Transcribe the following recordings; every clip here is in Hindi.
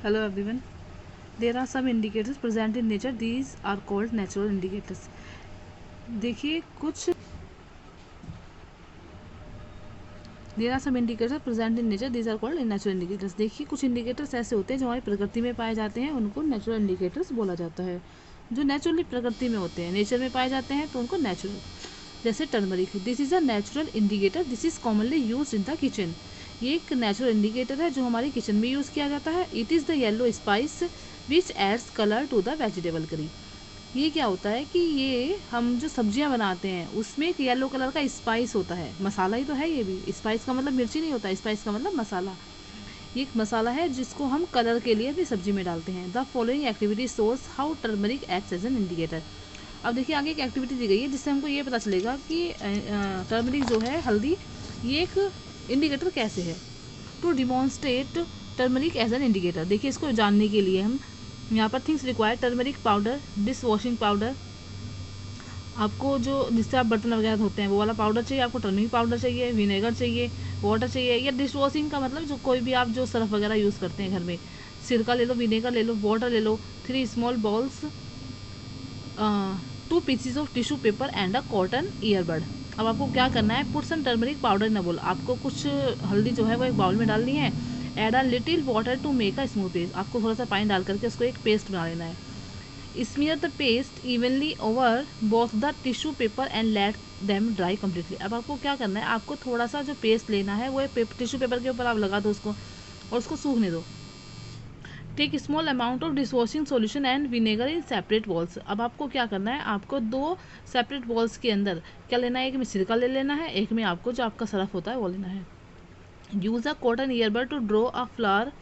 Hello everyone. There are some indicators present in nature. These are called natural indicators. देखिए कुछ There are some indicators present in nature. These are called natural indicators. देखिए कुछ indicators ऐसे होते हैं जो हमारी प्रकृति में पाए जाते हैं, उनको natural indicators बोला जाता है. जो नेचुरली प्रकृति में होते हैं, नेचर में पाए जाते हैं, तो उनको नेचुरल. जैसे turmeric. This is a natural indicator. This is commonly use in the kitchen. ये एक नेचुरल इंडिकेटर है जो हमारे किचन में यूज़ किया जाता है. It is the yellow spice which adds colour to the vegetable curry. ये क्या होता है कि ये हम जो सब्जियां बनाते हैं उसमें एक येलो कलर का स्पाइस होता है. मसाला ही तो है ये भी. स्पाइस का मतलब मिर्ची नहीं होता, स्पाइस का मतलब मसाला. ये एक मसाला है जिसको हम कलर के लिए भी सब्जी में डालते हैं. The following activity shows how turmeric acts as an indicator. अब देखिए आगे एक एक्टिविटी दी गई है जिससे हमको ये पता चलेगा कि टर्मरिक जो है, हल्दी, ये एक इंडिकेटर कैसे है. To demonstrate turmeric as an indicator. देखिए इसको जानने के लिए हम यहाँ पर things require. Turmeric powder, dish washing powder. आपको जो जिससे आप बर्तन वगैरह धोते हैं वो वाला पाउडर चाहिए. आपको टर्मरिक पाउडर चाहिए, विनेगर चाहिए, वाटर चाहिए. या डिश वॉशिंग का मतलब जो कोई भी आप जो सर्फ वगैरह यूज़ करते हैं घर में, सिरका ले लो, विनेगर ले लो, वाटर ले लो. 3 small balls, 2 PCs of tissue paper and a cotton earbud. अब आपको क्या करना है, पुट सम टर्मरिक पाउडर इन अ बोल. आपको कुछ हल्दी जो है वो एक बाउल में डालनी है. Add a little water to make a smooth paste. आपको थोड़ा सा पानी डाल करके उसको एक पेस्ट बना लेना है. Smear the paste evenly over both the tissue paper and let them dry completely. अब आपको क्या करना है, आपको थोड़ा सा जो पेस्ट लेना है वो टिश्यू पेपर के ऊपर आप लगा दो उसको, और उसको सूखने दो. Take small amount of dish washing solution and vinegar in separate bowls. अब आपको क्या करना है, आपको 2 सेपरेट बॉल्स के अंदर क्या लेना है, एक में सिरका ले लेना है, एक में आपको जो आपका सरफ होता है वो लेना है. Use a cotton earbud to draw a flower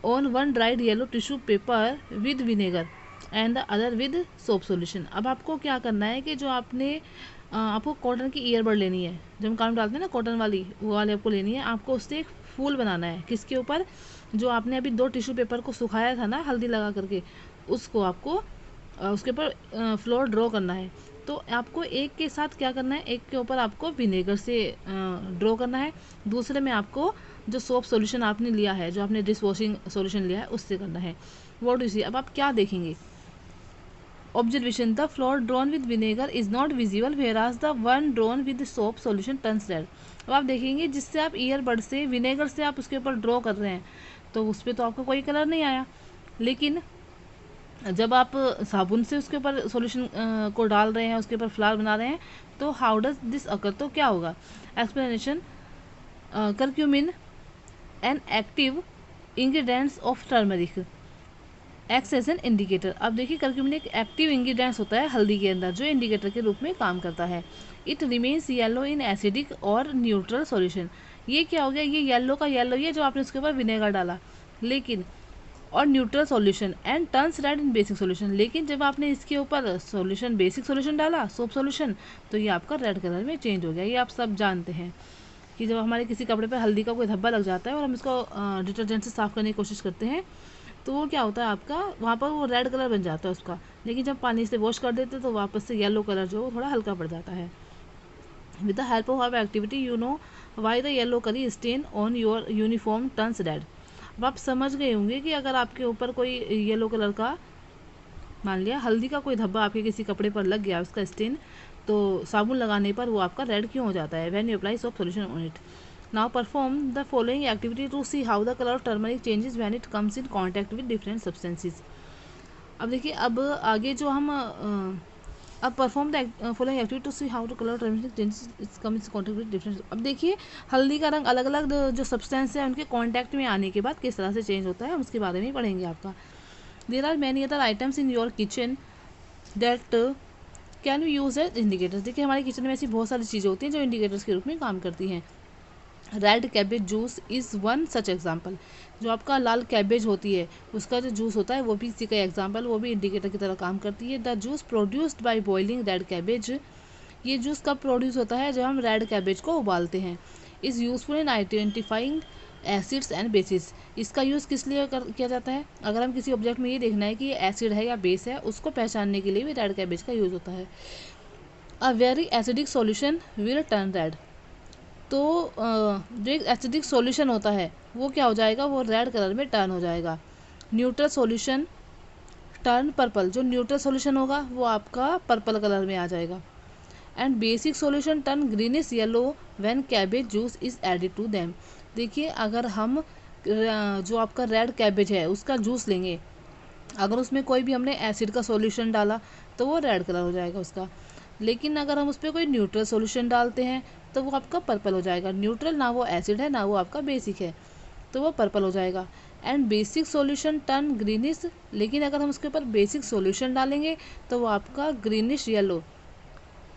on 1 dried yellow tissue paper with vinegar and the other with soap solution. अब आपको क्या करना है कि जो आपको कॉटन की ईयरबड लेनी है, जो हम कान में डालते हैं ना कॉटन वाली, वो वाली आपको लेनी है. आपको उससे एक फूल बनाना है. किसके ऊपर, जो आपने अभी 2 टिश्यू पेपर को सुखाया था ना हल्दी लगा करके, उसको आपको उसके ऊपर फ्लोर ड्रॉ करना है. तो आपको एक के साथ क्या करना है, एक के ऊपर आपको विनेगर से ड्रॉ करना है, दूसरे में आपको जो सोप सॉल्यूशन आपने लिया है, जो आपने डिश वॉशिंग सॉल्यूशन लिया है, उससे करना है. What do you see. अब आप क्या देखेंगे, observation. The floor drawn with vinegar is not visible whereas the one drawn with soap solution turns red. अब आप देखेंगे जिससे आप ईयरबड से विनेगर से आप उसके ऊपर ड्रॉ कर रहे हैं तो उस पर तो आपका कोई कलर नहीं आया. लेकिन जब आप साबुन से उसके ऊपर सॉल्यूशन को डाल रहे हैं, उसके ऊपर फ्लावर बना रहे हैं, तो हाउ डज दिस अकर. तो क्या होगा, explanation. Curcumin an active ingredients of turmeric acts as an indicator. अब देखिए करक्यूमिन एक एक्टिव इंग्रेडिएंट्स होता है हल्दी के अंदर जो इंडिकेटर के रूप में काम करता है. It remains yellow in acidic और न्यूट्रल सॉल्यूशन. ये क्या हो गया, ये येलो का येलो ही है जो आपने उसके ऊपर विनेगर डाला, लेकिन और neutral solution and turns red in basic solution. लेकिन जब आपने इसके ऊपर सॉल्यूशन बेसिक सॉल्यूशन डाला, सोप सॉल्यूशन, तो ये आपका रेड कलर में चेंज हो गया. ये आप सब जानते हैं कि जब हमारे किसी कपड़े पर हल्दी का कोई धब्बा लग जाता है और हम इसको डिटर्जेंट से साफ़ करने की कोशिश करते हैं, तो वो क्या होता है आपका, वहाँ पर वो रेड कलर बन जाता है उसका. लेकिन जब पानी से वॉश कर देते तो वापस से येलो कलर जो है वो थोड़ा हल्का पड़ जाता है. With the help of our activity you know why the yellow colour stain on your uniform turns red. अब आप समझ गए होंगे कि अगर आपके ऊपर कोई येलो कलर का, मान लिया हल्दी का कोई धब्बा आपके किसी कपड़े पर लग गया, उसका स्टेन, तो साबुन लगाने पर वो आपका रेड क्यों हो जाता है, when you apply soap solution on it. Now perform the following activity to see how the colour of turmeric changes when it comes in contact with different substances. अब देखिए, अब आगे जो हम अब perform the following activity to see how to colour turmeric changes its come in contact with different. अब देखिए हल्दी का रंग अलग अलग जो सब्सटेंस है उनके कॉन्टैक्ट में आने के बाद किस तरह से चेंज होता है, हम उसके बारे में पढ़ेंगे आपका. There are many other items in your kitchen that can you use as indicators. देखिए हमारे किचन में ऐसी बहुत सारी चीज़ें होती हैं जो इंडिकेटर्स के रूप में काम करती हैं. Red cabbage juice is one such example. जो आपका लाल कैबेज होती है उसका जो जूस होता है वो भी इसी का एग्जाम्पल, वो भी इंडिकेटर की तरह काम करती है. The juice produced by boiling red cabbage. ये जूस कब प्रोड्यूस होता है, जब हम रेड कैबेज को उबालते हैं. Is useful in identifying acids and bases. इसका यूज़ किस लिए किया जाता है, अगर हम किसी ऑब्जेक्ट में ये देखना है कि ये एसिड है या बेस है, उसको पहचानने के लिए भी रेड कैबेज का यूज़ होता है. A very acidic solution will turn red. तो जो एक एसिडिक सॉल्यूशन होता है वो क्या हो जाएगा, वो रेड कलर में टर्न हो जाएगा। न्यूट्रल सॉल्यूशन टर्न पर्पल, जो न्यूट्रल सॉल्यूशन होगा वो आपका पर्पल कलर में आ जाएगा। And basic solution turn greenish yellow when cabbage juice is added to them. देखिए अगर हम जो आपका रेड कैबेज है उसका जूस लेंगे, अगर उसमें कोई भी हमने एसिड का सॉल्यूशन डाला तो वो रेड कलर हो जाएगा उसका। लेकिन अगर हम उस पर कोई न्यूट्रल सॉल्यूशन डालते हैं तो वो आपका पर्पल हो जाएगा। न्यूट्रल ना वो एसिड है ना वो आपका बेसिक है, तो वो पर्पल हो जाएगा। And basic solution turn greenish, लेकिन अगर हम उसके ऊपर बेसिक सॉल्यूशन डालेंगे तो वो आपका ग्रीनिश येलो,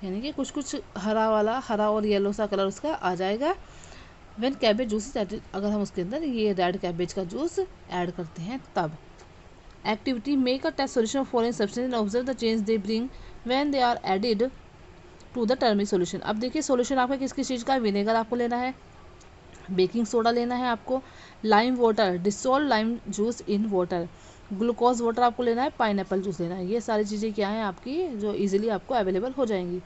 यानी कि कुछ कुछ हरा वाला, हरा और येलो सा कलर उसका आ जाएगा। When cabbage juice is added, अगर हम उसके अंदर ये रेड कैबेज का जूस ऐड करते हैं तब। Activity make a test solution of foreign substance and observe the change they bring when they are added to the turmeric solution. अब देखिए सॉल्यूशन आपका किस किस चीज़ का है, विनेगर आपको लेना है, बेकिंग सोडा लेना है आपको, lime water, dissolve lime juice in water, glucose water आपको लेना है, पाइनएप्पल जूस लेना है। ये सारी चीज़ें क्या हैं आपकी जो इजीली आपको अवेलेबल हो जाएंगी।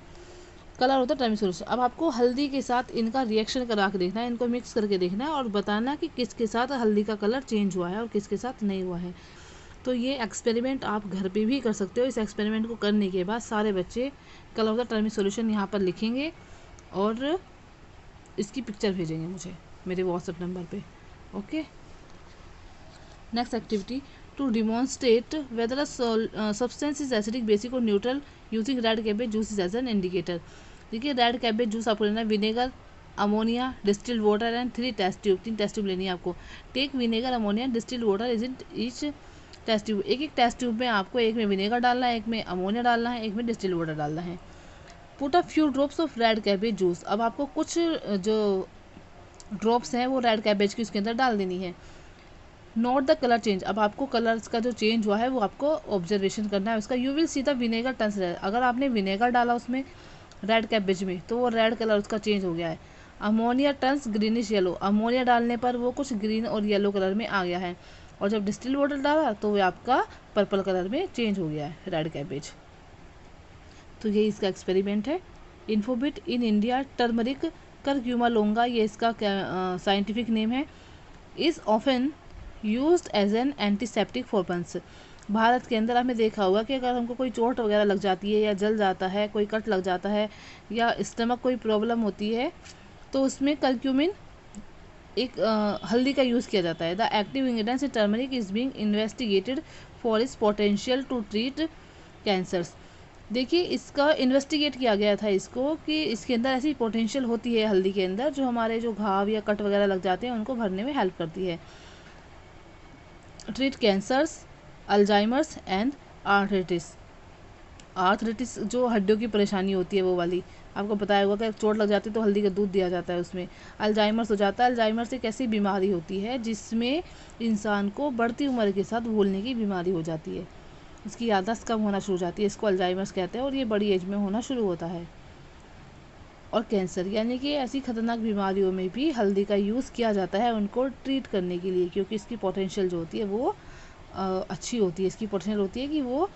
कलर होता है टर्मरिक सॉल्यूशन। अब आपको हल्दी के साथ इनका रिएक्शन करा के देखना है, इनको मिक्स करके देखना है और बताना कि किसके साथ हल्दी का कलर चेंज हुआ है और किसके साथ नहीं हुआ है। तो ये एक्सपेरिमेंट आप घर पे भी कर सकते हो। इस एक्सपेरिमेंट को करने के बाद सारे बच्चे colour of the turmeric solution यहाँ पर लिखेंगे और इसकी पिक्चर भेजेंगे मुझे मेरे व्हाट्सएप नंबर पे। Okay, next activity to demonstrate whether substance is acidic, basic और neutral using red cabbage juice as an indicator. देखिए रेड कैबेज जूस आपको लेना है, vinegar, ammonia, distilled water and 3 test tube, 3 test tube लेनी है आपको। Take vinegar, ammonia, distilled water is in each test tube, एक एक टेस्ट ट्यूब में आपको एक में विनेगर डालना है, एक में अमोनिया डालना है, एक में डिस्टिल्ड वाटर डालना है। Put a few drops of red cabbage juice, अब आपको कुछ जो ड्रॉप्स हैं वो रेड कैबेज की उसके अंदर डाल देनी है। नोट द कलर चेंज, अब आपको कलर्स का जो चेंज हुआ है वो आपको ऑब्जर्वेशन करना है उसका। You will see the vinegar turns red, अगर आपने विनेगर डाला उसमें रेड कैबेज में तो वो रेड कलर उसका चेंज हो गया है। Ammonia turns greenish yellow, ammonia डालने पर वो कुछ ग्रीन और येलो कलर में आ गया है। और जब डिस्टिल वाटर डाला तो वो आपका पर्पल कलर में चेंज हो गया है रेड कैबेज। तो ये इसका एक्सपेरिमेंट है। Infobit in India turmeric curcuma longa, ये इसका साइंटिफिक नेम है। Is often used as an antiseptic for burns, Bharat के अंदर आपने देखा होगा कि अगर हमको कोई चोट वगैरह लग जाती है या जल जाता है, कोई कट लग जाता है या स्टमक कोई प्रॉब्लम होती है तो उसमें करक्यूमिन एक हल्दी का यूज़ किया जाता है। The active ingredients in turmeric is being investigated for its potential to treat cancers. देखिए इसका इन्वेस्टिगेट किया गया था इसको कि इसके अंदर ऐसी पोटेंशियल होती है हल्दी के अंदर जो हमारे जो घाव या कट वगैरह लग जाते हैं उनको भरने में हेल्प करती है। Treat cancers, Alzheimer's and arthritis, arthritis जो हड्डियों की परेशानी होती है वो वाली, आपको पता होगा कि चोट लग जाती है तो हल्दी का दूध दिया जाता है उसमें। अल्जाइमर्स हो जाता है, अल्जाइमर्स एक ऐसी बीमारी होती है जिसमें इंसान को बढ़ती उम्र के साथ भूलने की बीमारी हो जाती है, उसकी याददाश्त कम होना शुरू हो जाती है, इसको अल्जाइमर्स कहते हैं और ये बड़ी एज में होना शुरू होता है। और कैंसर यानी कि ऐसी खतरनाक बीमारियों में भी हल्दी का यूज़ किया जाता है उनको ट्रीट करने के लिए, क्योंकि इसकी पोटेंशियल जो होती है वो अच्छी होती है, इसकी पोटेंशियल होती है कि वो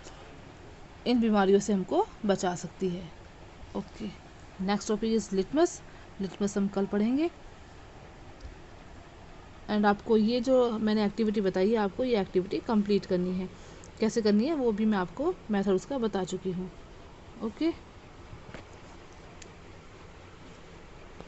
इन बीमारियों से हमको बचा सकती है। Okay, next topic is litmus. Litmus हम कल पढ़ेंगे। एंड आपको ये जो मैंने एक्टिविटी बताई है आपको ये एक्टिविटी कंप्लीट करनी है, कैसे करनी है वो भी मैं आपको मेथड उसका बता चुकी हूँ। ओके।